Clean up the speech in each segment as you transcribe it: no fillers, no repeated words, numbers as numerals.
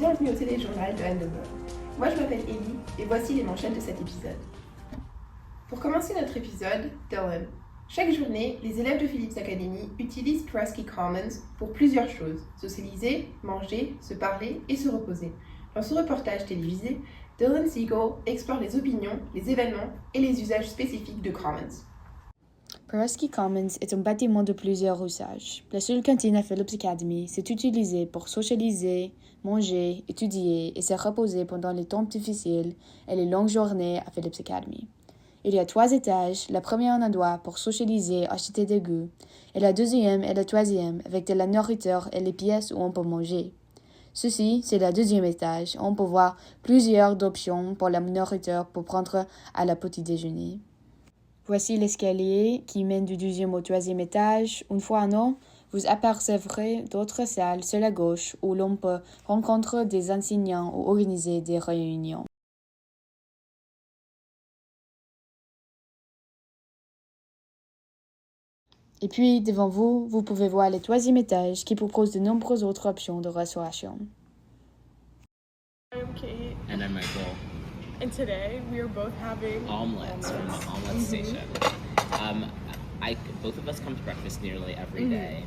Bienvenue au téléjournal de Andover. Moi je m'appelle Ellie et voici les manchettes de cet épisode. Pour commencer notre épisode, Dylan. Chaque journée, les élèves de Phillips Academy utilisent Presky Commons pour plusieurs choses: socialiser, manger, se parler et se reposer. Dans ce reportage télévisé, Dylan Siegel explore les opinions, les événements et les usages spécifiques de Commons. Presky Commons est un bâtiment de plusieurs usages. La seule cantine à Phillips Academy, c'est utilisé pour socialiser, manger, étudier et se reposer pendant les temps difficiles et les longues journées à Phillips Academy. Il y a 3 étages, la première en endroit pour socialiser, acheter des goûts, et la deuxième et la troisième avec de la nourriture et les pièces où on peut manger. Ceci, c'est le deuxième étage. On peut voir plusieurs options pour la nourriture pour prendre à la petit déjeuner. Voici l'escalier qui mène du deuxième au troisième étage. Une fois en haut, vous apercevrez d'autres salles sur la gauche où l'on peut rencontrer des enseignants ou organiser des réunions. Et puis, devant vous, vous pouvez voir le troisième étage qui propose de nombreuses autres options de restauration. I'm Kate. And I'm Michael. And today we are both having Omelets from the omelet station. Both of us come to breakfast nearly every day,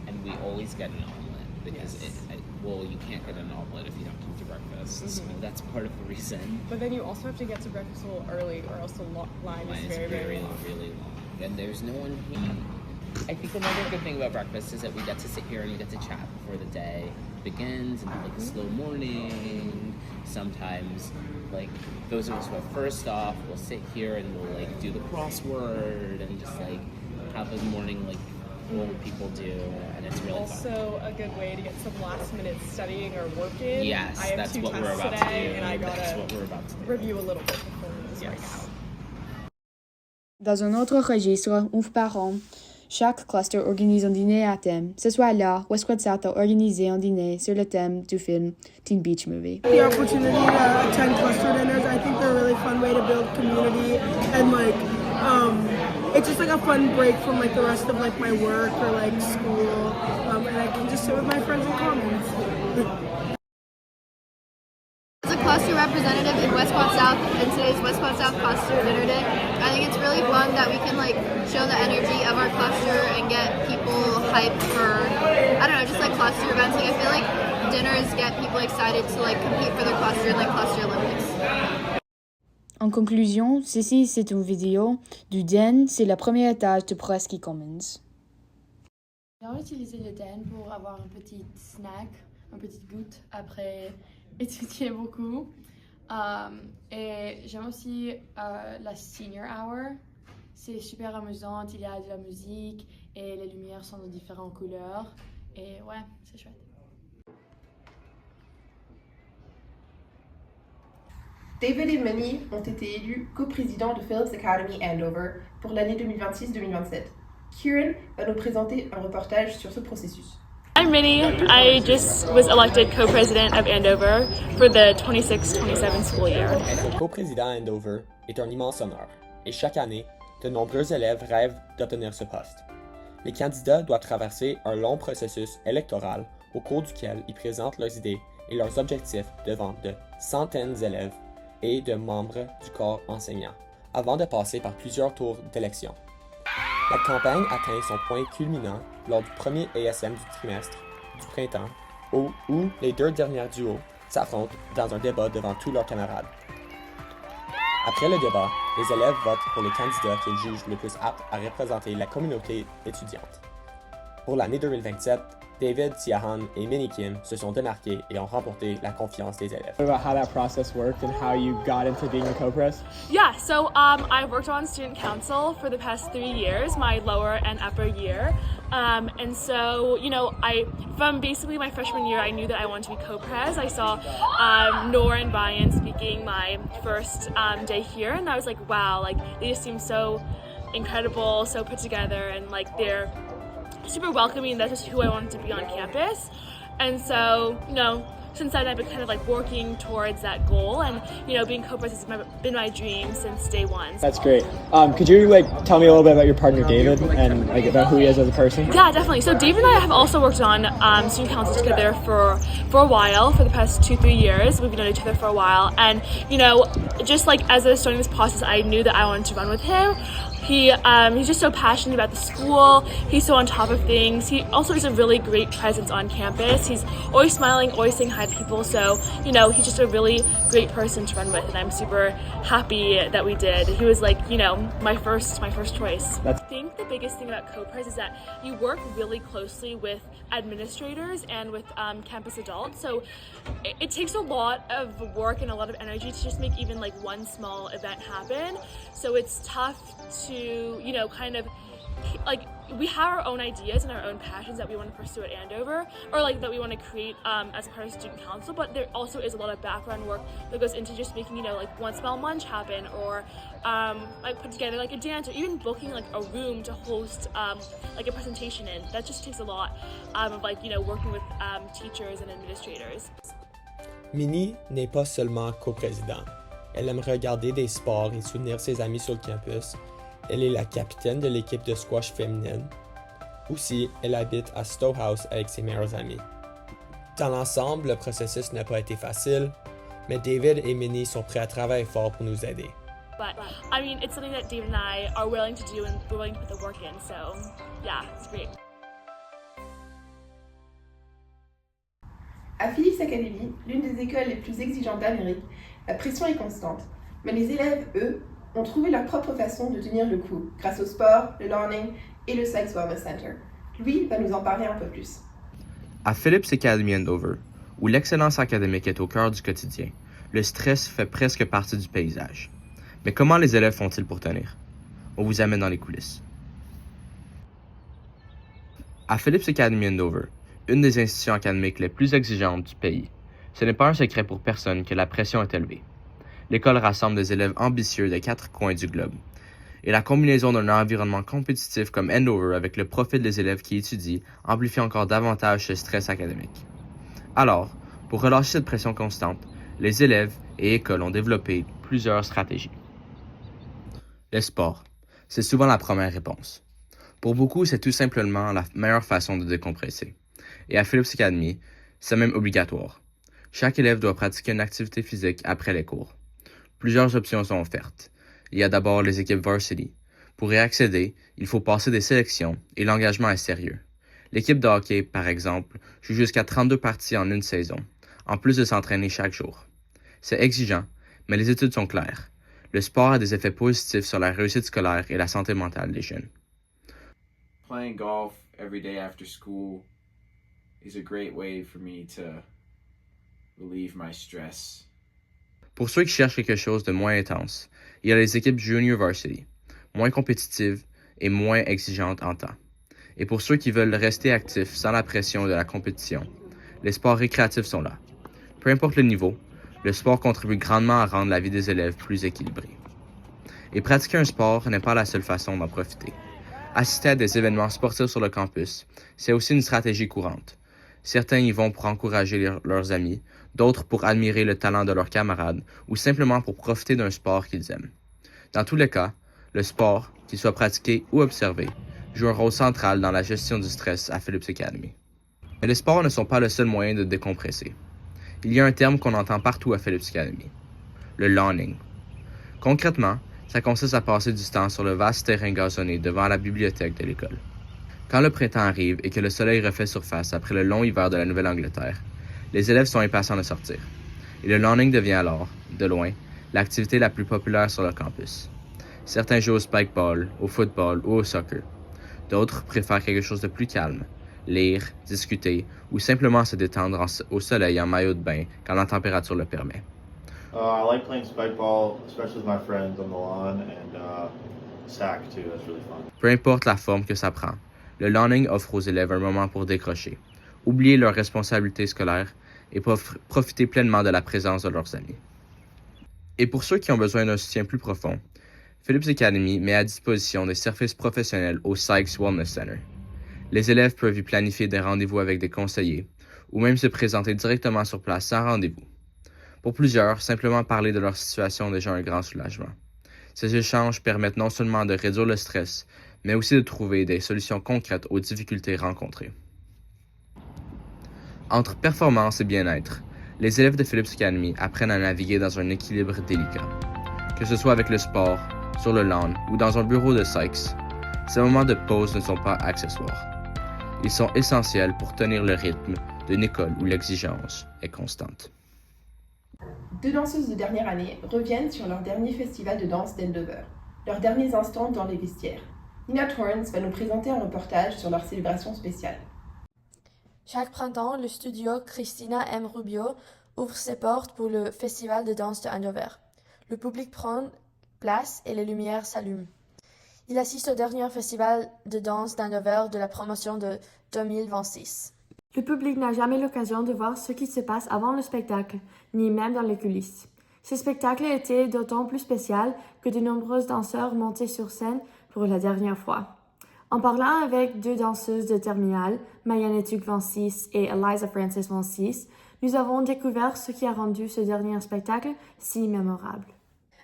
and we always get an omelet because you can't get an omelet if you don't come to breakfast. So that's part of the reason. But then you also have to get to breakfast a little early, or else the line is very long. Really long, and there's no one here. I think another good thing about breakfast is that we get to sit here and we get to chat before the day begins and have like a slow morning. Sometimes, like those of us who are first off, we'll sit here and we'll like do the crossword and just like have a morning like old people do, and it's really also fun. a good way to get some last minute studying or work in. Yes, I have that's 2 what we're tests about today, to do. and I That's gotta what we're about to do. review a little bit before this right Yes. now. Dans un autre registre, une fois par an, chaque cluster organise un dîner à thème. Ce soir-là, Westwood South a organisé un dîner sur le thème du film Teen Beach Movie. The opportunity to attend cluster dinners, I think they're a really fun way to build community and it's just like a fun break from like the rest of like my work or like school, and I can just sit with my friends in commons. As a cluster representative in Westport South and today's Westport South Cluster Dinner Day, I think it's really fun that we can like show the energy of our cluster and get people hyped for, I don't know, just like cluster events. Like I feel like dinners get people excited to like compete for their cluster in like cluster Olympics. En conclusion, ceci c'est une vidéo du Den, c'est le premier étage de Presky Commons. J'ai utilisé le Den pour avoir un petit snack, un petit goutte après étudier beaucoup. Et j'aime aussi la senior hour. C'est super amusant, il y a de la musique et les lumières sont de différentes couleurs. Et ouais, c'est chouette. David et Minnie ont été élus coprésidents de Phillips Academy Andover pour l'année 2026-2027. Kieran va nous présenter un reportage sur ce processus. I'm Minnie. I just was elected co-president of Andover for the 26-27 school year. Être coprésident à Andover est un immense honneur, et chaque année, de nombreux élèves rêvent d'obtenir ce poste. Les candidats doivent traverser un long processus électoral au cours duquel ils présentent leurs idées et leurs objectifs devant de centaines d'élèves et de membres du corps enseignant, avant de passer par plusieurs tours d'élection. La campagne atteint son point culminant lors du premier ASM du trimestre du printemps, où les 2 derniers duos s'affrontent dans un débat devant tous leurs camarades. Après le débat, les élèves votent pour les candidats qu'ils jugent le plus aptes à représenter la communauté étudiante. Pour l'année 2027, David, Siahan et Minnie Kim se sont démarqués et ont remporté la confiance des élèves. What about how that process worked and how you got into being a co-pres? Yeah, so I've worked on student council for the past 3 years, my lower and upper year. And so, you know, from basically my freshman year, I knew that I wanted to be co-pres. I saw Nora and Brian speaking my first day here, and I was like, wow, like they just seem so incredible, so put together, and like they're super welcoming. That's just who I wanted to be on campus. And so, you know, since then I've been kind of like working towards that goal, and you know, being co-pres has been my dream since day one. That's great. Could you like tell me a little bit about your partner David and like about who he is as a person? Yeah, definitely. So David and I have also worked on student council together for a while, for the past 2-3 years. We've known each other for a while, and you know, just like as I was starting this process, I knew that I wanted to run with him. He's just so passionate about the school. He's so on top of things. He also is a really great presence on campus. He's always smiling, always saying hi to people. So, you know, he's just a really great person to run with, and I'm super happy that we did. He was like, you know, my first choice. I think the biggest thing about co-pres is that you work really closely with administrators and with campus adults. So it takes a lot of work and a lot of energy to just make even like one small event happen. So it's tough to, you know, kind of like, we have our own ideas and our own passions that we want to pursue at Andover, or like that we want to create as a part of student council, but there also is a lot of background work that goes into just making, you know, like one small lunch happen, or like put together like a dance, or even booking like a room to host like a presentation in. That just takes a lot of like, you know, working with teachers and administrators. Minnie n'est pas seulement coprésidente. Elle aime regarder des sports et soutenir ses amis sur le campus. Elle est la capitaine de l'équipe de squash féminine. Aussi, elle habite à Stowe House avec ses meilleurs amis. Dans l'ensemble, le processus n'a pas été facile, mais David et Minnie sont prêts à travailler fort pour nous aider. But I mean, it's something that David and I are willing to do, and we're willing to put the work in. So yeah, it's great. À Phillips Academy, l'une des écoles les plus exigeantes d'Amérique, la pression est constante. Mais les élèves, eux, ont trouvé leur propre façon de tenir le coup, grâce au sport, le learning et le Sykes Wellness Center. Lui va nous en parler un peu plus. À Phillips Academy Andover, où l'excellence académique est au cœur du quotidien, le stress fait presque partie du paysage. Mais comment les élèves font-ils pour tenir? On vous amène dans les coulisses. À Phillips Academy Andover, une des institutions académiques les plus exigeantes du pays, ce n'est pas un secret pour personne que la pression est élevée. L'école rassemble des élèves ambitieux des 4 coins du globe. Et la combinaison d'un environnement compétitif comme Andover avec le profil des élèves qui étudient amplifie encore davantage ce stress académique. Alors, pour relâcher cette pression constante, les élèves et écoles ont développé plusieurs stratégies. Le sport, c'est souvent la première réponse. Pour beaucoup, c'est tout simplement la meilleure façon de décompresser. Et à Phillips Academy, c'est même obligatoire. Chaque élève doit pratiquer une activité physique après les cours. Plusieurs options sont offertes. Il y a d'abord les équipes varsity. Pour y accéder, il faut passer des sélections et l'engagement est sérieux. L'équipe de hockey, par exemple, joue jusqu'à 32 parties en une saison, en plus de s'entraîner chaque jour. C'est exigeant, mais les études sont claires. Le sport a des effets positifs sur la réussite scolaire et la santé mentale des jeunes. Playing golf every day after school is a great way for me to relieve my stress. Pour ceux qui cherchent quelque chose de moins intense, il y a les équipes junior varsity, moins compétitives et moins exigeantes en temps. Et pour ceux qui veulent rester actifs sans la pression de la compétition, les sports récréatifs sont là. Peu importe le niveau, le sport contribue grandement à rendre la vie des élèves plus équilibrée. Et pratiquer un sport n'est pas la seule façon d'en profiter. Assister à des événements sportifs sur le campus, c'est aussi une stratégie courante. Certains y vont pour encourager leurs amis, d'autres pour admirer le talent de leurs camarades ou simplement pour profiter d'un sport qu'ils aiment. Dans tous les cas, le sport, qu'il soit pratiqué ou observé, joue un rôle central dans la gestion du stress à Phillips Academy. Mais les sports ne sont pas le seul moyen de décompresser. Il y a un terme qu'on entend partout à Phillips Academy, le lawning. Concrètement, ça consiste à passer du temps sur le vaste terrain gazonné devant la bibliothèque de l'école. Quand le printemps arrive et que le soleil refait surface après le long hiver de la Nouvelle-Angleterre, les élèves sont impatients de sortir. Et le lawning devient alors, de loin, l'activité la plus populaire sur le campus. Certains jouent au spikeball, au football ou au soccer. D'autres préfèrent quelque chose de plus calme, lire, discuter ou simplement se détendre au soleil en maillot de bain quand la température le permet. I like playing spikeball, especially with my friends on the lawn, and sack too. That's really fun. Peu importe la forme que ça prend, le lawning offre aux élèves un moment pour décrocher, oublier leurs responsabilités scolaires et profiter pleinement de la présence de leurs amis. Et pour ceux qui ont besoin d'un soutien plus profond, Phillips Academy met à disposition des services professionnels au Sykes Wellness Center. Les élèves peuvent y planifier des rendez-vous avec des conseillers ou même se présenter directement sur place sans rendez-vous. Pour plusieurs, simplement parler de leur situation est déjà un grand soulagement. Ces échanges permettent non seulement de réduire le stress, mais aussi de trouver des solutions concrètes aux difficultés rencontrées. Entre performance et bien-être, les élèves de Phillips Academy apprennent à naviguer dans un équilibre délicat. Que ce soit avec le sport, sur le lawn ou dans un bureau de Sykes, ces moments de pause ne sont pas accessoires. Ils sont essentiels pour tenir le rythme d'une école où l'exigence est constante. 2 danseuses de dernière année reviennent sur leur dernier festival de danse d'Endover, leurs derniers instants dans les vestiaires. Nina Torrance va nous présenter un reportage sur leur célébration spéciale. Chaque printemps, le studio Christina M. Rubio ouvre ses portes pour le festival de danse de Andover. Le public prend place et les lumières s'allument. Il assiste au dernier festival de danse d'Andover de la promotion de 2026. Le public n'a jamais l'occasion de voir ce qui se passe avant le spectacle, ni même dans les coulisses. Ce spectacle était d'autant plus spécial que de nombreux danseurs montaient sur scène pour la dernière fois. En parlant avec 2 danseuses de terminale, Maya Netuk 26 et Eliza Francis 26, nous avons découvert ce qui a rendu ce dernier spectacle si mémorable.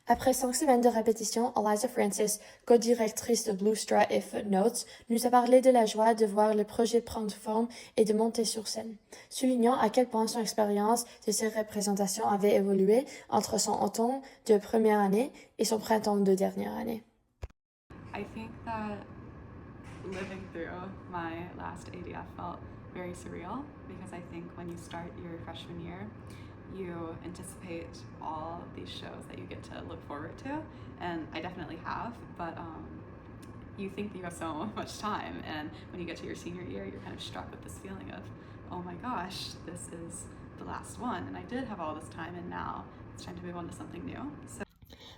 Après 5 semaines de répétition, Eliza Francis, co-directrice de Blue Straw et Footnotes, nous a parlé de la joie de voir le projet prendre forme et de monter sur scène, soulignant à quel point son expérience de ces représentations avait évolué entre son automne de première année et son printemps de dernière année. I think that living through my last ADF felt very surreal because I think when you start your freshman year, you anticipate all of these shows that you get to look forward to, and I definitely have, but you think that you have so much time, and when you get to your senior year, you're kind of struck with this feeling of, oh my gosh, this is the last one, and I did have all this time, and now it's time to move on to something new.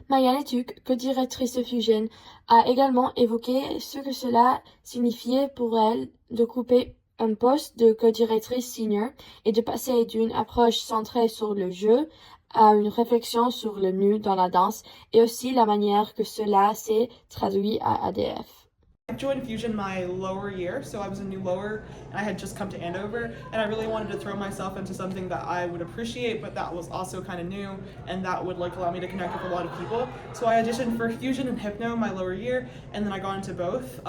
Maya Netuk, co-directrice de Fusion, a également évoqué ce que cela signifiait pour elle d'occuper un poste de co-directrice senior et de passer d'une approche centrée sur le jeu à une réflexion sur le nu dans la danse et aussi la manière que cela s'est traduit à ADF. I joined Fusion my lower year, so I was a new lower and I had just come to Andover, and I really wanted to throw myself into something that I would appreciate but that was also kind of new and that would allow me to connect with a lot of people. So I auditioned for Fusion and Hypno my lower year, and then I got into both.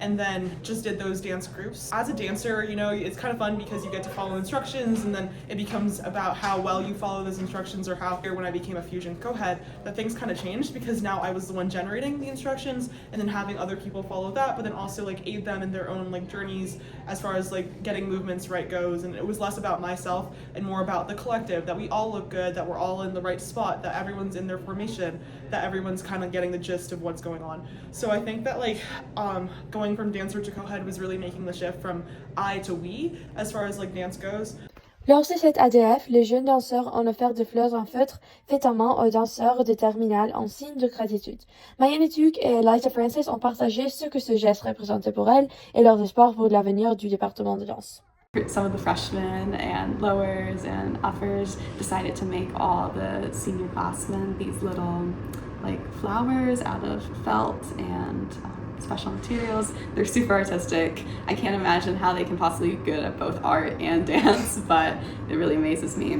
And then just did those dance groups. As a dancer, it's kind of fun because you get to follow instructions, and then it becomes about how well you follow those instructions, or how when I became a Fusion co-head, that things kind of changed because now I was the one generating the instructions and then having other people follow that, but then also aid them in their own journeys as far as getting movements right goes. And it was less about myself and more about the collective, that we all look good, that we're all in the right spot, that everyone's in their formation, that everyone's kind of getting the gist of what's going on. So I think that going from dancer to co-head was really making the shift from I to we as far as dance goes. Lors de cette ADF, les jeunes danseurs ont offert de fleurs en feutre faites en main aux danseurs de terminale en signe de gratitude. Maya Netuk et Eliza Francis ont partagé ce que ce geste représentait pour elles et leur espoir pour l'avenir du département de danse. Some of the freshmen and lowers and uppers decided to make all the senior classmen these little flowers out of felt and special materials. They're super artistic. I can't imagine how they can possibly be good at both art and dance, but it really amazes me.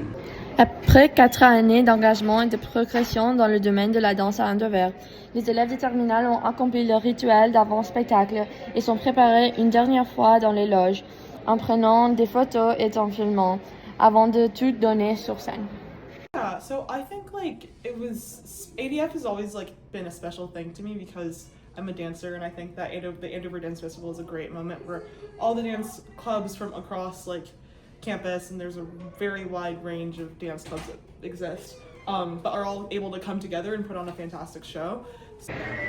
Après 4 années d'engagement et de progression dans le domaine de la danse à Andover, les élèves de terminale ont accompli leur rituel d'avant-spectacle et sont préparés une dernière fois dans les loges, en prenant des photos et en filmant, avant de tout donner sur scène. Yeah, so I think ADF has always been a special thing to me because I'm a dancer, and I think that the Andover Dance Festival is a great moment where all the dance clubs from across campus, and there's a very wide range of dance clubs that exist, but are all able to come together and put on a fantastic show.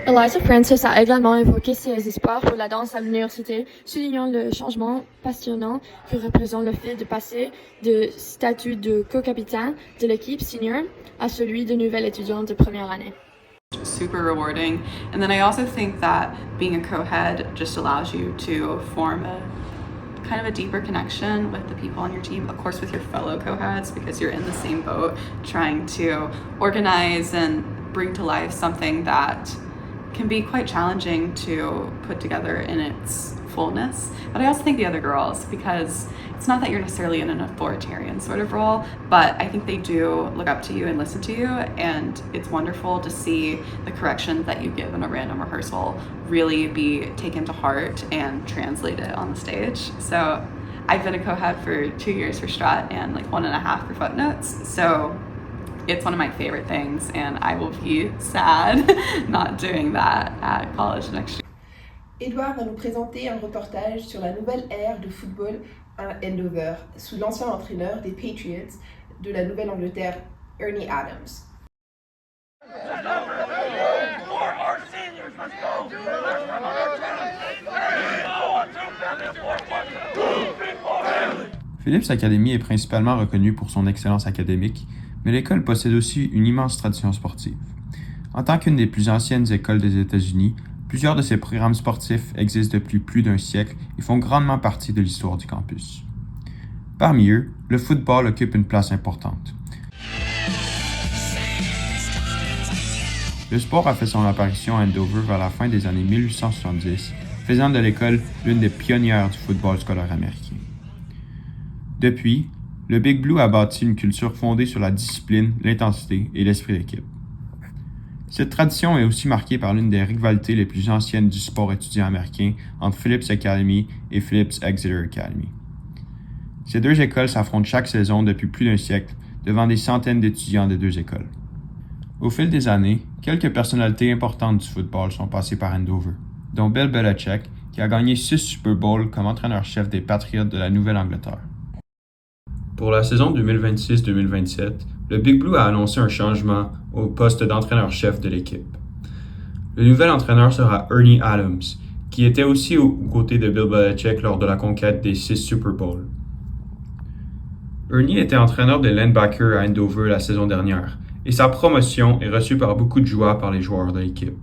Eliza Francis a également évoqué ses espoirs pour la danse à l'université, soulignant le changement passionnant que représente le fait de passer de statut de co-capitaine de l'équipe senior à celui de nouvelle étudiante de première année. Super rewarding, and then I also think that being a co-head just allows you to form a kind of a deeper connection with the people on your team, of course with your fellow co-heads, because you're in the same boat trying to organize and bring to life something that can be quite challenging to put together in its fullness. But I also think the other girls, because it's not that you're necessarily in an authoritarian sort of role, but I think they do look up to you and listen to you, and it's wonderful to see the corrections that you give in a random rehearsal really be taken to heart and translated on the stage. So I've been a co-head for 2 years for Strut and like 1.5 for Footnotes. So it's one of my favorite things, and I will be sad not doing that at college next year. Edouard va nous présenter un reportage sur la nouvelle ère de football à Andover, sous l'ancien entraîneur des Patriots de la Nouvelle-Angleterre, Ernie Adams. Phillips Academy est principalement reconnue pour son excellence académique, mais l'école possède aussi une immense tradition sportive. En tant qu'une des plus anciennes écoles des États-Unis, plusieurs de ses programmes sportifs existent depuis plus d'un siècle et font grandement partie de l'histoire du campus. Parmi eux, le football occupe une place importante. Le sport a fait son apparition à Andover vers la fin des années 1870, faisant de l'école l'une des pionnières du football scolaire américain. Depuis, le Big Blue a bâti une culture fondée sur la discipline, l'intensité et l'esprit d'équipe. Cette tradition est aussi marquée par l'une des rivalités les plus anciennes du sport étudiant américain entre Phillips Academy et Phillips Exeter Academy. Ces deux écoles s'affrontent chaque saison depuis plus d'un siècle devant des centaines d'étudiants des deux écoles. Au fil des années, quelques personnalités importantes du football sont passées par Andover, dont Bill Belichick, qui a gagné 6 Super Bowls comme entraîneur-chef des Patriots de la Nouvelle-Angleterre. Pour la saison 2026-2027, le Big Blue a annoncé un changement au poste d'entraîneur-chef de l'équipe. Le nouvel entraîneur sera Ernie Adams, qui était aussi aux côtés de Bill Belichick lors de la conquête des 6 Super Bowls. Ernie était entraîneur des linebackers à Andover la saison dernière, et sa promotion est reçue par beaucoup de joie par les joueurs de l'équipe.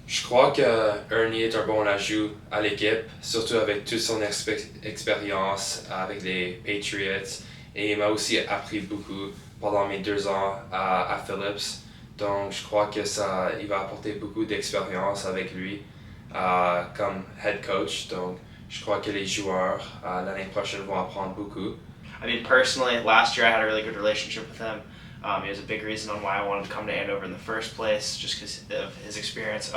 Je crois que Ernie est un bon ajout à l'équipe, surtout avec toute son expérience avec les Patriots. Et il m'a aussi appris beaucoup pendant mes 2 ans à Phillips. Donc je crois que il va apporter beaucoup d'expérience avec lui comme head coach. Donc je crois que les joueurs l'année prochaine vont apprendre beaucoup. I mean, personally, last year I had a really good relationship with him. It was a big reason on why I wanted to come to Andover in the first place, just because of his experience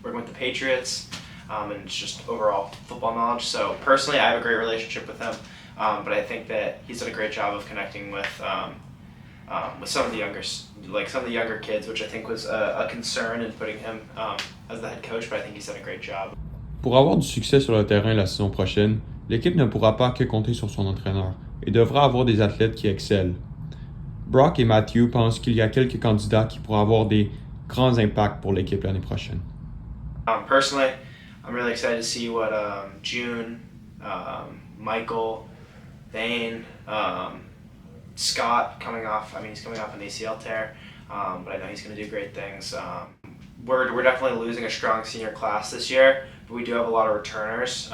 working with the Patriots and just overall football knowledge. So personally, I have a great relationship with him, but I think that he's done a great job of connecting with some of the younger kids, which I think was a concern in putting him as the head coach. But I think he's done a great job. Pour avoir du succès sur le terrain la saison prochaine, l'équipe ne pourra pas que compter sur son entraîneur et devra avoir des athlètes qui excellent. Brock et Matthew pensent qu'il y a quelques candidats qui pourraient avoir des grands impacts pour l'équipe l'année prochaine. Personally, I'm really excited to see what June, Michael, Vane, Scott coming off. I mean, he's coming off an ACL tear, but I know he's going to do great things. We're definitely losing a strong senior class this year, but we do have a lot of returners,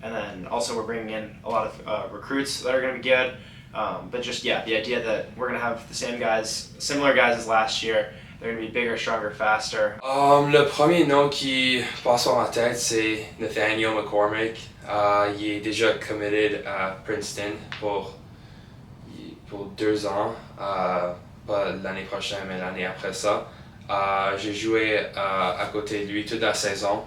and then also we're bringing in a lot of recruits that are going to be good. But just, yeah, the idea that we're going to have the same guys, similar guys as last year. They're going to be bigger, stronger, faster. Le premier nom qui passe par ma tête, c'est Nathaniel McCormick. Il est déjà committed à Princeton pour 2 ans, pas l'année prochaine, mais l'année après ça. J'ai joué à côté de lui toute la saison,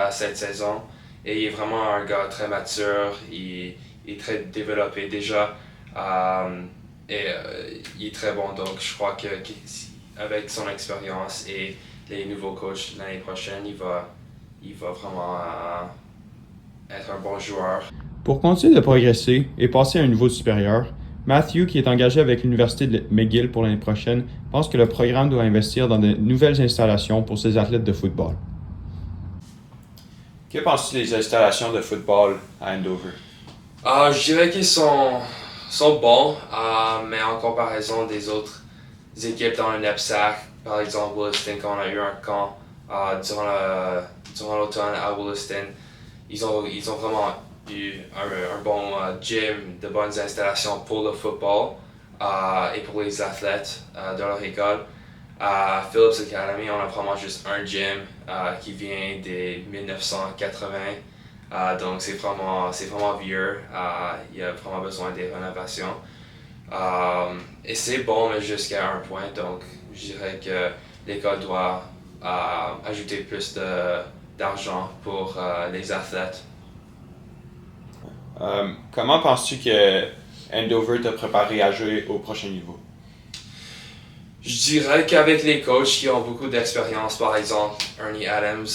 cette saison, et il est vraiment un gars très mature, il est très développé déjà. Il est très bon, donc je crois qu'avec son expérience et les nouveaux coachs l'année prochaine, il va vraiment être un bon joueur. Pour continuer de progresser et passer à un niveau supérieur, Matthew, qui est engagé avec l'Université de McGill pour l'année prochaine, pense que le programme doit investir dans de nouvelles installations pour ses athlètes de football. Que penses-tu des installations de football à Andover? Je dirais qu'ils sont bons, mais en comparaison des autres équipes dans le NEPSAC, par exemple Williston, quand on a eu un camp durant l'automne à Williston, ils ont vraiment eu un bon gym, de bonnes installations pour le football et pour les athlètes de leur école. À Phillips Academy, on a vraiment juste un gym qui vient des 1980 Donc c'est vraiment vieux. Il y a vraiment besoin des rénovations. Et c'est bon, mais jusqu'à un point. Donc je dirais que l'école doit ajouter plus d'argent pour les athlètes. Comment penses-tu que Andover t'a préparé à jouer au prochain niveau? Je dirais qu'avec les coachs qui ont beaucoup d'expérience, par exemple Ernie Adams,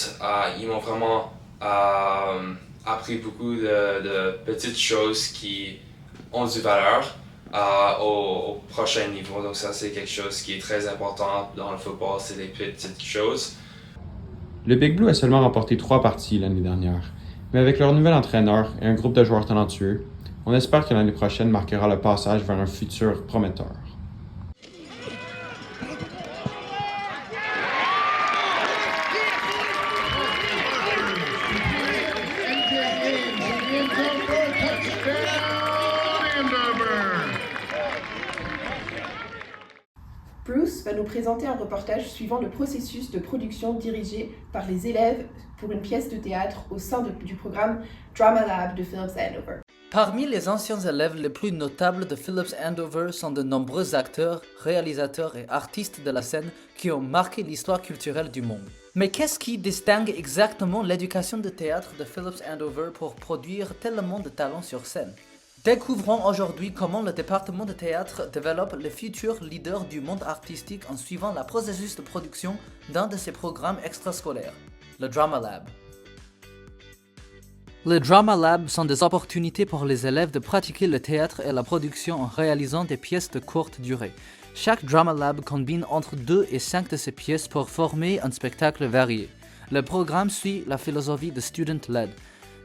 ils m'ont vraiment appris beaucoup de petites choses qui ont du valeur au prochain niveau. Donc ça, c'est quelque chose qui est très important dans le football, c'est les petites choses. Le Big Blue a seulement remporté 3 parties l'année dernière, mais avec leur nouvel entraîneur et un groupe de joueurs talentueux, on espère que l'année prochaine marquera le passage vers un futur prometteur. Bruce va nous présenter un reportage suivant le processus de production dirigé par les élèves pour une pièce de théâtre au sein du programme Drama Lab de Phillips Andover. Parmi les anciens élèves les plus notables de Phillips Andover sont de nombreux acteurs, réalisateurs et artistes de la scène qui ont marqué l'histoire culturelle du monde. Mais qu'est-ce qui distingue exactement l'éducation de théâtre de Phillips Andover pour produire tellement de talents sur scène? Découvrons aujourd'hui comment le département de théâtre développe les futurs leaders du monde artistique en suivant le processus de production d'un de ses programmes extrascolaires, le Drama Lab. Les Drama Labs sont des opportunités pour les élèves de pratiquer le théâtre et la production en réalisant des pièces de courte durée. Chaque Drama Lab combine entre 2 et 5 de ces pièces pour former un spectacle varié. Le programme suit la philosophie de Student-Led.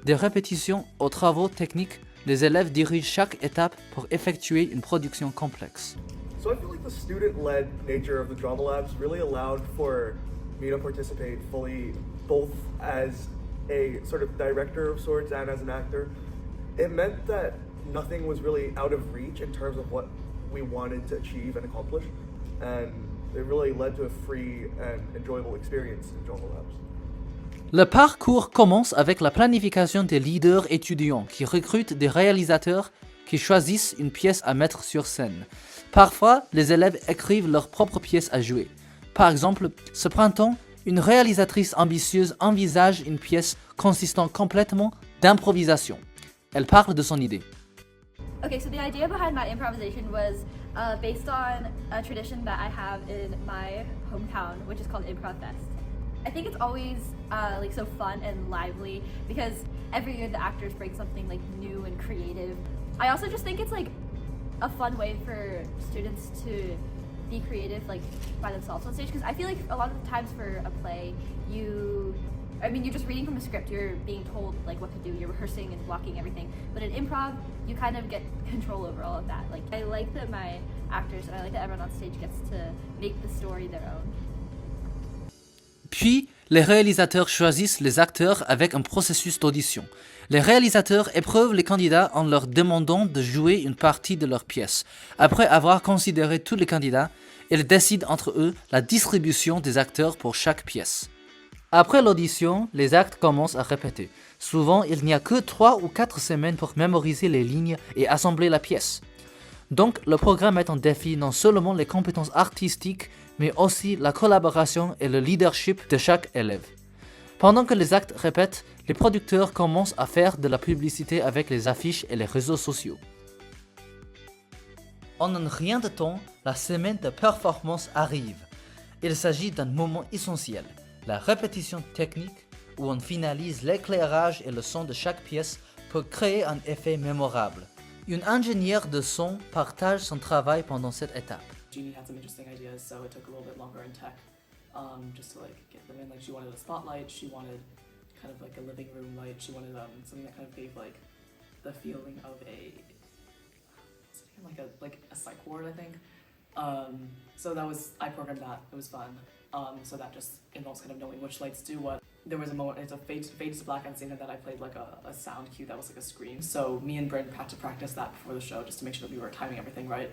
Des répétitions aux travaux techniques, les élèves dirigent chaque étape pour effectuer une production complexe. So I feel like the student-led nature of the Drama Labs really allowed for me to participate fully, both as a sort of director of sorts and as an actor. It meant that nothing was really out of reach in terms of what we wanted to achieve and accomplish, and it really led to a free and enjoyable experience in Drama Labs. Le parcours commence avec la planification des leaders étudiants qui recrutent des réalisateurs qui choisissent une pièce à mettre sur scène. Parfois, les élèves écrivent leur propre pièce à jouer. Par exemple, ce printemps, une réalisatrice ambitieuse envisage une pièce consistant complètement d'improvisation. Elle parle de son idée. Okay, so the idea behind my improvisation was based on a tradition that I have in my hometown, which is called Improv Fest. I think it's always like so fun and lively because every year the actors bring something like new and creative. I also just think it's like a fun way for students to be creative like by themselves on stage because I feel like a lot of the times for a play you're just reading from a script, you're being told like what to do, you're rehearsing and blocking everything, but in improv you kind of get control over all of that. Like I like that my actors and I like that everyone on stage gets to make the story their own. Puis, les réalisateurs choisissent les acteurs avec un processus d'audition. Les réalisateurs éprouvent les candidats en leur demandant de jouer une partie de leur pièce. Après avoir considéré tous les candidats, ils décident entre eux la distribution des acteurs pour chaque pièce. Après l'audition, les actes commencent à répéter. Souvent, il n'y a que 3 ou 4 semaines pour mémoriser les lignes et assembler la pièce. Donc, le programme met en défi non seulement les compétences artistiques, mais aussi la collaboration et le leadership de chaque élève. Pendant que les actes répètent, les producteurs commencent à faire de la publicité avec les affiches et les réseaux sociaux. En un rien de temps, la semaine de performance arrive. Il s'agit d'un moment essentiel, la répétition technique, où on finalise l'éclairage et le son de chaque pièce pour créer un effet mémorable. Une ingénieure de son partage son travail pendant cette étape. Jeannie had some interesting ideas, so it took a little bit longer in tech, just to like get them in. Like she wanted a spotlight, she wanted kind of like a living room light, she wanted something that kind of gave like the feeling of like a psych ward, I think. So I programmed that. It was fun. So that just involves kind of knowing which lights do what. There was a moment, it's a fades to black, and saying that I played like a sound cue that was like a scream. So me and Bryn had to practice that before the show just to make sure that we were timing everything right.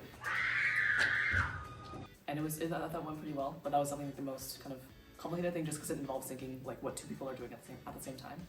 And I thought that went pretty well, but that was something like the most kind of complicated thing just because it involves thinking like what two people are doing at the same time.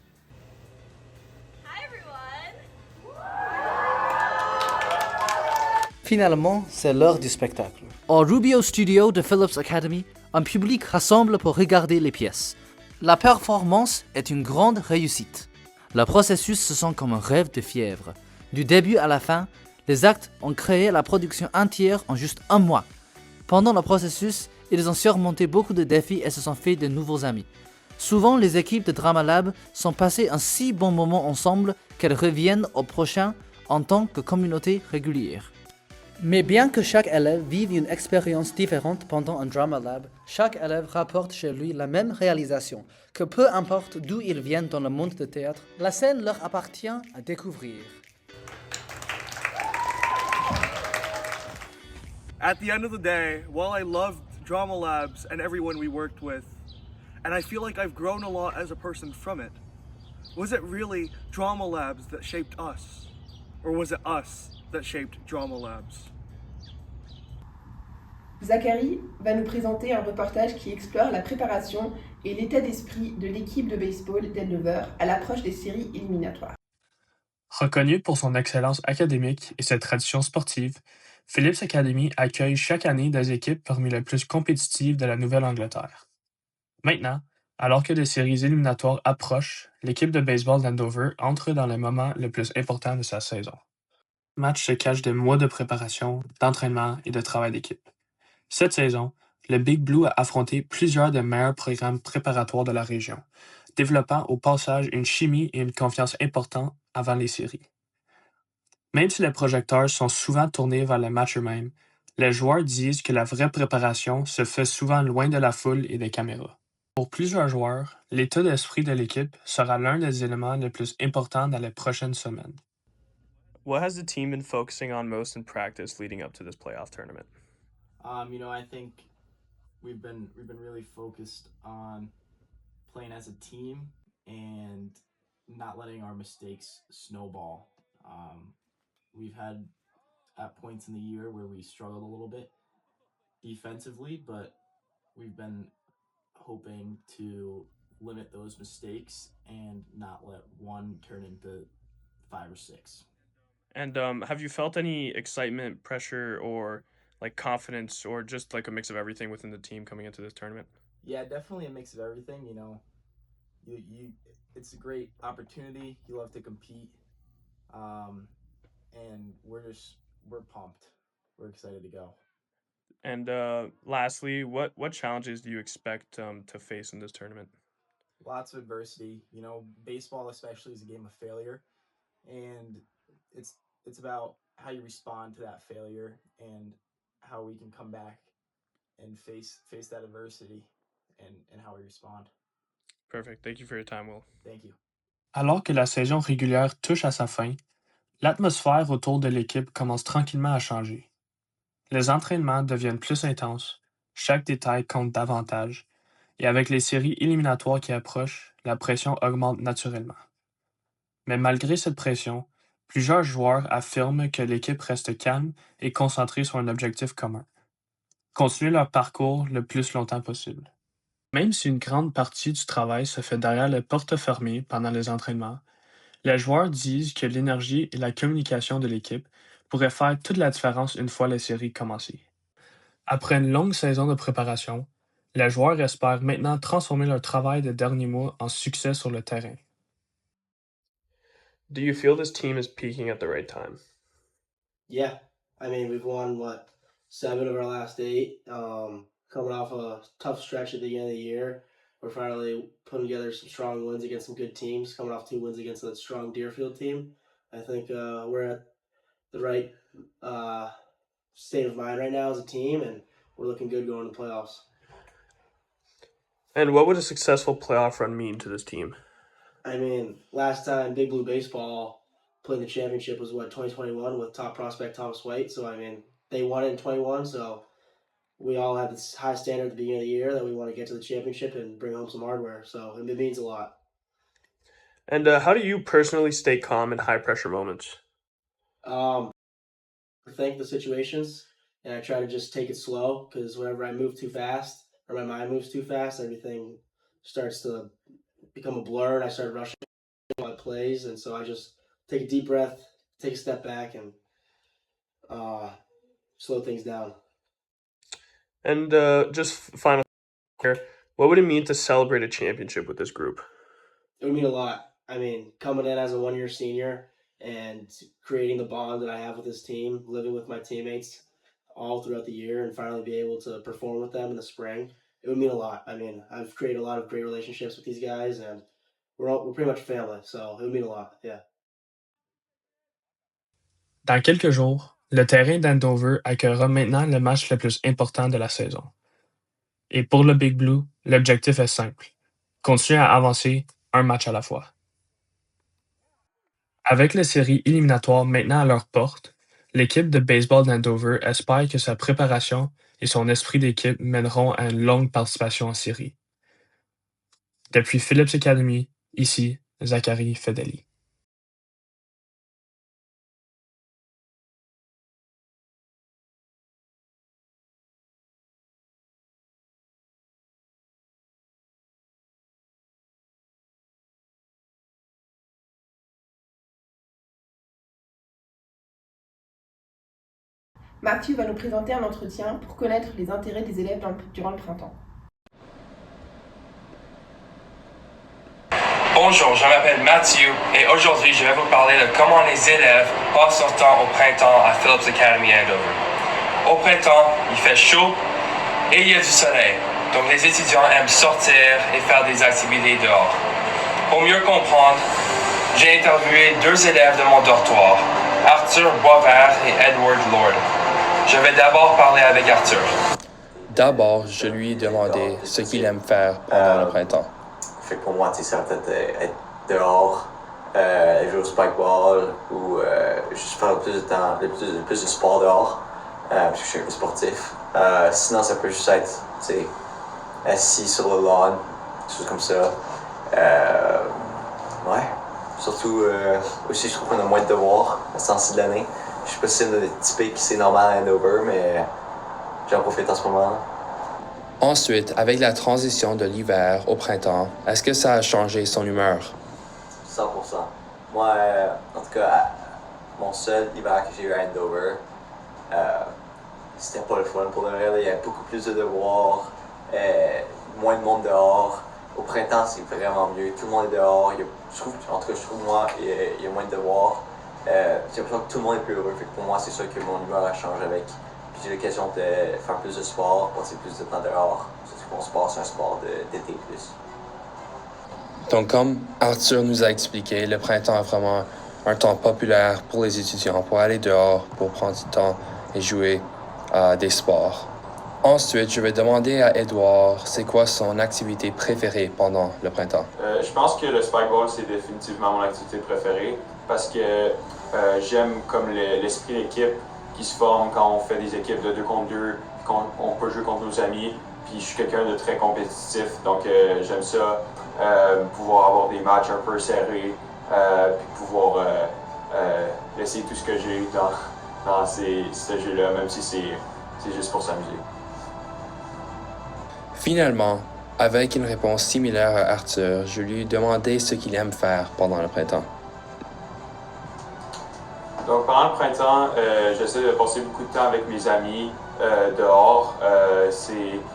Finalement, c'est l'heure du spectacle. Au Rubio Studio de Phillips Academy, un public rassemble pour regarder les pièces. La performance est une grande réussite. Le processus se sent comme un rêve de fièvre. Du début à la fin, les actes ont créé la production entière en juste un mois. Pendant le processus, ils ont surmonté beaucoup de défis et se sont fait de nouveaux amis. Souvent, les équipes de Drama Lab sont passées un si bon moment ensemble qu'elles reviennent au prochain en tant que communauté régulière. Mais bien que chaque élève vive une expérience différente pendant un Drama Lab, chaque élève rapporte chez lui la même réalisation, que peu importe d'où ils viennent dans le monde du théâtre, la scène leur appartient à découvrir. At the end of the day, while I loved Drama Labs and everyone we worked with, and I feel like I've grown a lot as a person from it, was it really Drama Labs that shaped us? Or was it us that shaped Drama Labs? Zachary va nous présenter un reportage qui explore la préparation et l'état d'esprit de l'équipe de baseball d'Andover à l'approche des séries éliminatoires. Reconnu pour son excellence académique et ses traditions sportives, Phillips Academy accueille chaque année des équipes parmi les plus compétitives de la Nouvelle-Angleterre. Maintenant, alors que les séries éliminatoires approchent, l'équipe de baseball d'Andover entre dans le moment le plus important de sa saison. Le match se cache de mois de préparation, d'entraînement et de travail d'équipe. Cette saison, le Big Blue a affronté plusieurs des meilleurs programmes préparatoires de la région, développant au passage une chimie et une confiance importantes avant les séries. Même si les projecteurs sont souvent tournés vers le match eux-mêmes, les joueurs disent que la vraie préparation se fait souvent loin de la foule et des caméras. Pour plusieurs joueurs, l'état d'esprit de l'équipe sera l'un des éléments les plus importants dans les prochaines semaines. What has the team been focusing on most in practice leading up to this playoff tournament? I think we've been really focused on playing as a team and not letting our mistakes snowball. We've had at points in the year where we struggled a little bit defensively, but we've been hoping to limit those mistakes and not let one turn into 5 or 6. And have you felt any excitement, pressure, or like confidence, or just like a mix of everything within the team coming into this tournament? Yeah, definitely a mix of everything. It's a great opportunity. You love to compete, and we're pumped. We're excited to go. And lastly, what challenges do you expect to face in this tournament? Lots of adversity. Baseball especially is a game of failure, and it's about how you respond to that failure and how we can come back and face that adversity and how we respond. Perfect. Thank you for your time, Will. Thank you. Alors que la saison régulière touche à sa fin, l'atmosphère autour de l'équipe commence tranquillement à changer. Les entraînements deviennent plus intenses, chaque détail compte davantage, et avec les séries éliminatoires qui approchent, la pression augmente naturellement. Mais malgré cette pression, plusieurs joueurs affirment que l'équipe reste calme et concentrée sur un objectif commun: continuer leur parcours le plus longtemps possible. Même si une grande partie du travail se fait derrière les portes fermées pendant les entraînements, les joueurs disent que l'énergie et la communication de l'équipe pourraient faire toute la différence une fois les séries commencées. Après une longue saison de préparation, les joueurs espèrent maintenant transformer leur travail des derniers mois en succès sur le terrain. Do you feel this team is peaking at the right time? Yeah, we've won 7 of our last 8. Coming off a tough stretch at the beginning of the year, we're finally putting together some strong wins against some good teams. Coming off 2 wins against a strong Deerfield team, I think we're at the right state of mind right now as a team, and we're looking good going to the playoffs. And what would a successful playoff run mean to this team? Last time Big Blue Baseball played the championship was 2021 with top prospect Thomas White. So they won it in 21. So we all have this high standard at the beginning of the year that we want to get to the championship and bring home some hardware. So it means a lot. And how do you personally stay calm in high pressure moments? Think the situations, and I try to just take it slow, because whenever I move too fast or my mind moves too fast, everything starts to become a blur and I start rushing my plays. And so I just take a deep breath, take a step back, and slow things down. And just final here, what would it mean to celebrate a championship with this group? It would mean a lot. I mean, coming in as a one-year senior and creating the bond that I have with this team, living with my teammates all throughout the year, and finally be able to perform with them in the spring, it would mean a lot. I mean, I've created a lot of great relationships with these guys, and we're pretty much family, so it would mean a lot, yeah. Dans quelques jours, le terrain d'Andover accueillera maintenant le match le plus important de la saison. Et pour le Big Blue, l'objectif est simple: continuer à avancer un match à la fois. Avec les séries éliminatoires maintenant à leur porte, l'équipe de baseball d'Andover espère que sa préparation et son esprit d'équipe mèneront à une longue participation en série. Depuis Phillips Academy, ici Zachary Fedeli. Matthew va nous présenter un entretien pour connaître les intérêts des élèves durant le printemps. Bonjour, je m'appelle Matthew et aujourd'hui je vais vous parler de comment les élèves passent leur temps au printemps à Phillips Academy Andover. Au printemps, il fait chaud et il y a du soleil, donc les étudiants aiment sortir et faire des activités dehors. Pour mieux comprendre, j'ai interviewé 2 élèves de mon dortoir, Arthur Boisvert et Edward Lord. Je vais d'abord parler avec Arthur. D'abord, je lui ai demandé ce qu'il aime faire pendant le printemps. Fait que pour moi, ça va peut-être être dehors, jouer au spikeball ou juste faire plus de temps, plus de sport dehors, parce que je suis un peu sportif. Sinon, ça peut juste être assis sur le lawn, des choses comme ça. Ouais. Surtout, aussi, je trouve qu'on a moins de devoirs à ce temps-ci de l'année. Je sais pas si c'est typique, c'est normal à Andover, mais j'en profite en ce moment. Ensuite, avec la transition de l'hiver au printemps, est-ce que ça a changé son humeur? 100%. Moi, en tout cas, mon seul hiver que j'ai eu à Andover, c'était pas le fun pour le vrai. Il y avait beaucoup plus de devoirs, moins de monde dehors. Au printemps, c'est vraiment mieux. Tout le monde est dehors. Je trouve moi, il y a moins de devoirs. J'ai l'impression que tout le monde est plus heureux. Fait que pour moi, c'est sûr que mon humeur a changé avec. Puis j'ai l'occasion de faire plus de sport, passer plus de temps dehors. Surtout que mon sport, c'est un sport d'été plus. Donc, comme Arthur nous a expliqué, le printemps est vraiment un temps populaire pour les étudiants pour aller dehors, pour prendre du temps et jouer à des sports. Ensuite, je vais demander à Edouard c'est quoi son activité préférée pendant le printemps. Je pense que le spikeball, c'est définitivement mon activité préférée parce que j'aime comme l'esprit d'équipe qui se forme quand on fait des équipes de 2 contre 2, quand on peut jouer contre nos amis. Puis je suis quelqu'un de très compétitif, donc j'aime ça, pouvoir avoir des matchs un peu serrés, puis pouvoir laisser tout ce que j'ai dans ce jeu-là, même si c'est juste pour s'amuser. Finalement, avec une réponse similaire à Arthur, je lui ai demandé ce qu'il aime faire pendant le printemps. Donc pendant le printemps, j'essaie de passer beaucoup de temps avec mes amis dehors.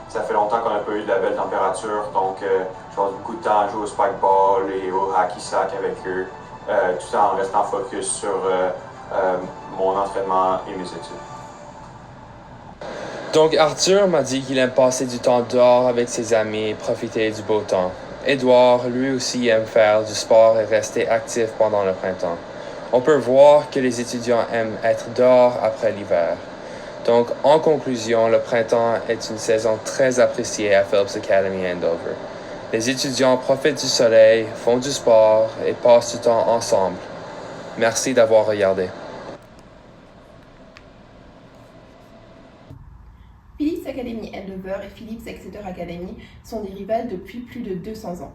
Ça fait longtemps qu'on n'a pas eu de la belle température, donc je passe beaucoup de temps à jouer au spikeball et au hacky sack avec eux, tout en restant focus sur mon entraînement et mes études. Donc Arthur m'a dit qu'il aime passer du temps dehors avec ses amis et profiter du beau temps. Édouard, lui aussi, aime faire du sport et rester actif pendant le printemps. On peut voir que les étudiants aiment être dehors après l'hiver. Donc, en conclusion, le printemps est une saison très appréciée à Phillips Academy Andover. Les étudiants profitent du soleil, font du sport et passent du temps ensemble. Merci d'avoir regardé. Phillips Academy Andover et Phillips Exeter Academy sont des rivales depuis plus de 200 ans.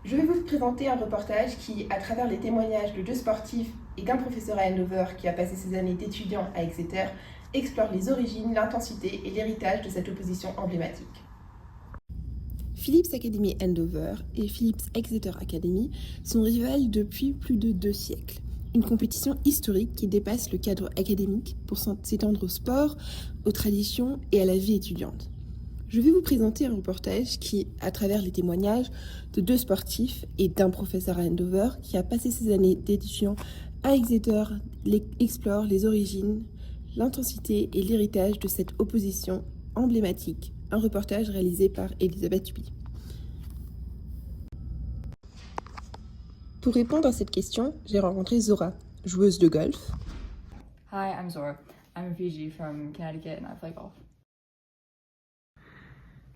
Je vais vous présenter un reportage qui, à travers les témoignages de 2 sportifs et d'un professeur à Andover qui a passé ses années d'étudiant à Exeter, explore les origines, l'intensité et l'héritage de cette opposition emblématique. Phillips Academy Andover et Phillips Exeter Academy sont rivales depuis plus de 2 siècles. une compétition historique qui dépasse le cadre académique pour s'étendre au sport, aux traditions et à la vie étudiante. Je vais vous présenter un reportage qui, à travers les témoignages de 2 sportifs et d'un professeur à Andover qui a passé ses années d'étudiant à Exeter, explore les origines, l'intensité et l'héritage de cette opposition emblématique. Un reportage réalisé par Elisabeth Huy. Pour répondre à cette question, j'ai rencontré Zora, joueuse de golf. Hi, I'm Zora. I'm a refugee from Connecticut and I play golf.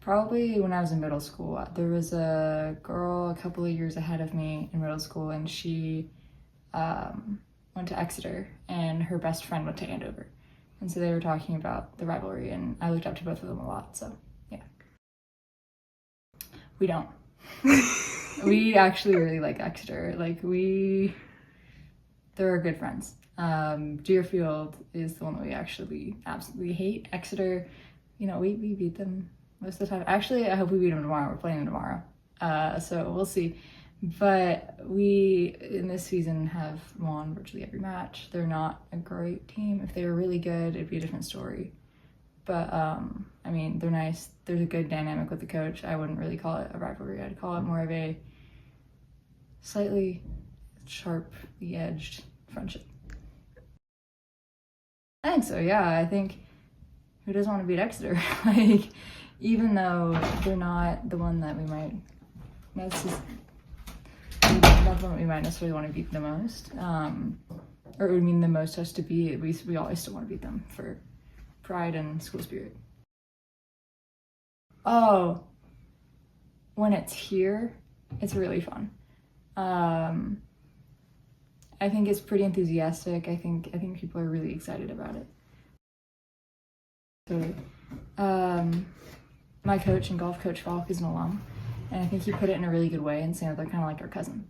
Probably when I was in middle school, there was a girl a couple of years ahead of me in middle school and she went to Exeter and her best friend went to Andover. And so they were talking about the rivalry and I looked up to both of them a lot, so yeah. We don't. We actually really like Exeter. They're good friends. Deerfield is the one that we actually absolutely hate. Exeter, we beat them most of the time. Actually, I hope we beat them tomorrow. We're playing them tomorrow. So we'll see. But we, in this season, have won virtually every match. They're not a great team. If they were really good, it'd be a different story. But, they're nice. There's a good dynamic with the coach. I wouldn't really call it a rivalry. I'd call it more of a slightly sharply edged friendship. I think so, yeah. I think who doesn't want to beat Exeter? Even though they're not the one that we might, not the one we might necessarily want to beat the most, or it would mean the most to us to beat, we always still want to beat them for pride and school spirit. Oh, when it's here, it's really fun. I think it's pretty enthusiastic. I think people are really excited about it. So, my coach and golf coach Falk is an alum, and I think he put it in a really good way and saying they're kind of like our cousin.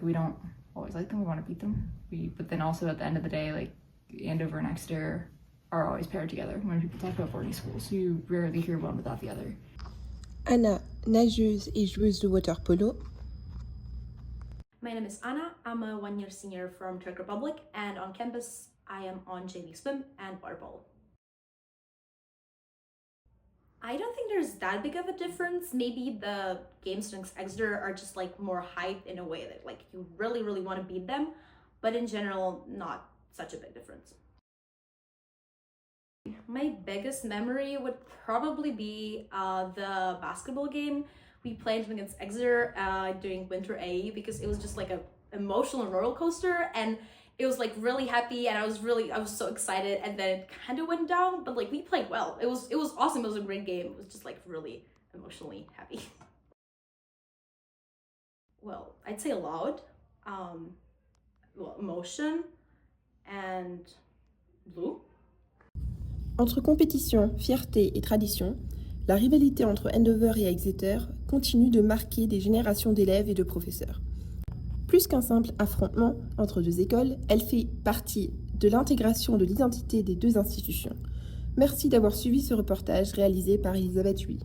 We don't always like them, we want to beat them. But then also at the end of the day, Andover and Exeter are always paired together. When people talk about boarding schools, you rarely hear one without the other. Anna, nageuse et joueuse de water polo. My name is Anna. I'm a 1-year senior from Czech Republic, and on campus I am on JV swim and water polo. I don't think there's that big of a difference. Maybe the games against Exeter are just more hype in a way that you really, really want to beat them, but in general, not such a big difference. My biggest memory would probably be the basketball game we played against Exeter during Winter A, because it was just an emotional roller coaster, and it was really happy, and I was so excited, and then it kind of went down, but we played well. It was awesome. It was a great game. It was just really emotionally happy. Well, I'd say loud, emotion, and blue. Entre compétition, fierté et tradition, la rivalité entre Andover et Exeter continue de marquer des générations d'élèves et de professeurs. Plus qu'un simple affrontement entre 2 écoles, elle fait partie de l'intégration de l'identité des 2 institutions. Merci d'avoir suivi ce reportage réalisé par Elisabeth Huy.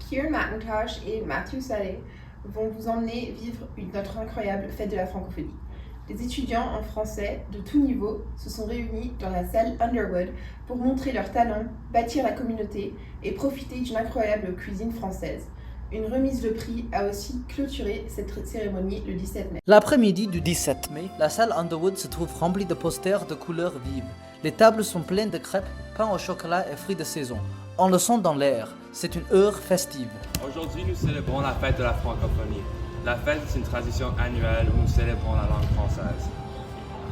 Kieran McIntosh et Matthew Saleh vont vous emmener vivre notre incroyable fête de la francophonie. Les étudiants en français de tout niveau se sont réunis dans la salle Underwood pour montrer leur talent, bâtir la communauté et profiter d'une incroyable cuisine française. Une remise de prix a aussi clôturé cette cérémonie le 17 mai. L'après-midi du 17 mai, la salle Underwood se trouve remplie de posters de couleurs vives. Les tables sont pleines de crêpes, pain au chocolat et fruits de saison. On le sent dans l'air, c'est une heure festive. Aujourd'hui, nous célébrons la fête de la francophonie. La fête est une tradition annuelle où nous célébrons la langue française.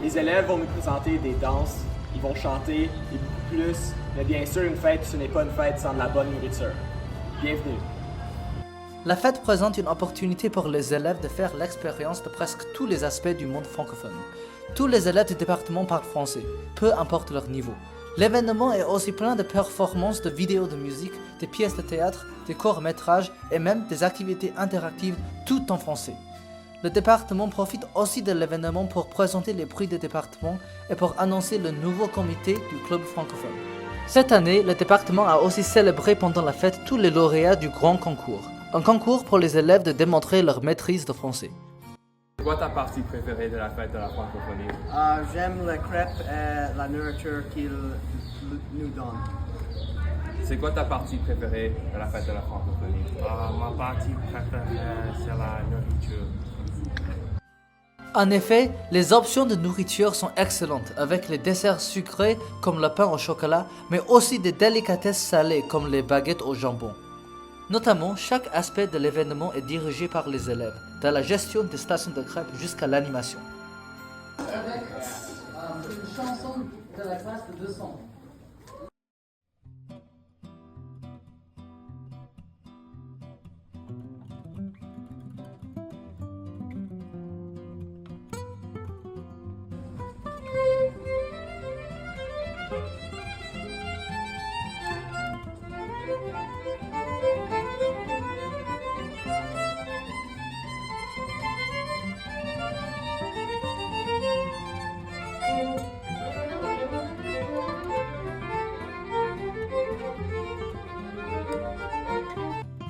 Les élèves vont nous présenter des danses, ils vont chanter et beaucoup plus, mais bien sûr une fête, ce n'est pas une fête sans de la bonne nourriture. Bienvenue. La fête présente une opportunité pour les élèves de faire l'expérience de presque tous les aspects du monde francophone. Tous les élèves du département parlent français, peu importe leur niveau. L'événement est aussi plein de performances de vidéos de musique, des pièces de théâtre, des courts-métrages et même des activités interactives tout en français. Le département profite aussi de l'événement pour présenter les prix du département et pour annoncer le nouveau comité du club francophone. Cette année, le département a aussi célébré pendant la fête tous les lauréats du grand concours. Un concours pour les élèves de démontrer leur maîtrise de français. C'est quoi ta partie préférée de la fête de la francophonie? J'aime les crêpes et la nourriture qu'ils nous donnent. C'est quoi ta partie préférée de la fête de la francophonie? Ma partie préférée, c'est la nourriture. En effet, les options de nourriture sont excellentes, avec les desserts sucrés comme le pain au chocolat, mais aussi des délicatesses salées comme les baguettes au jambon. Notamment, chaque aspect de l'événement est dirigé par les élèves, de la gestion des stations de crêpes jusqu'à l'animation. Avec une chanson de la classe de 200.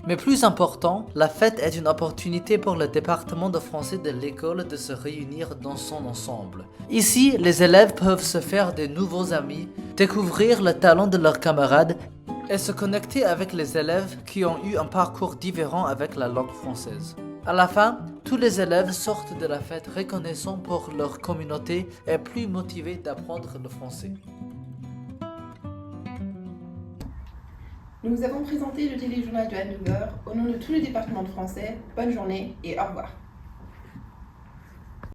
Mais plus important, la fête est une opportunité pour le département de français de l'école de se réunir dans son ensemble. Ici, les élèves peuvent se faire de nouveaux amis, découvrir le talent de leurs camarades et se connecter avec les élèves qui ont eu un parcours différent avec la langue française. À la fin, tous les élèves sortent de la fête reconnaissants pour leur communauté et plus motivés d'apprendre le français. Nous vous avons présenté le téléjournal de Andover. Au nom de tout le département de français, bonne journée et au revoir.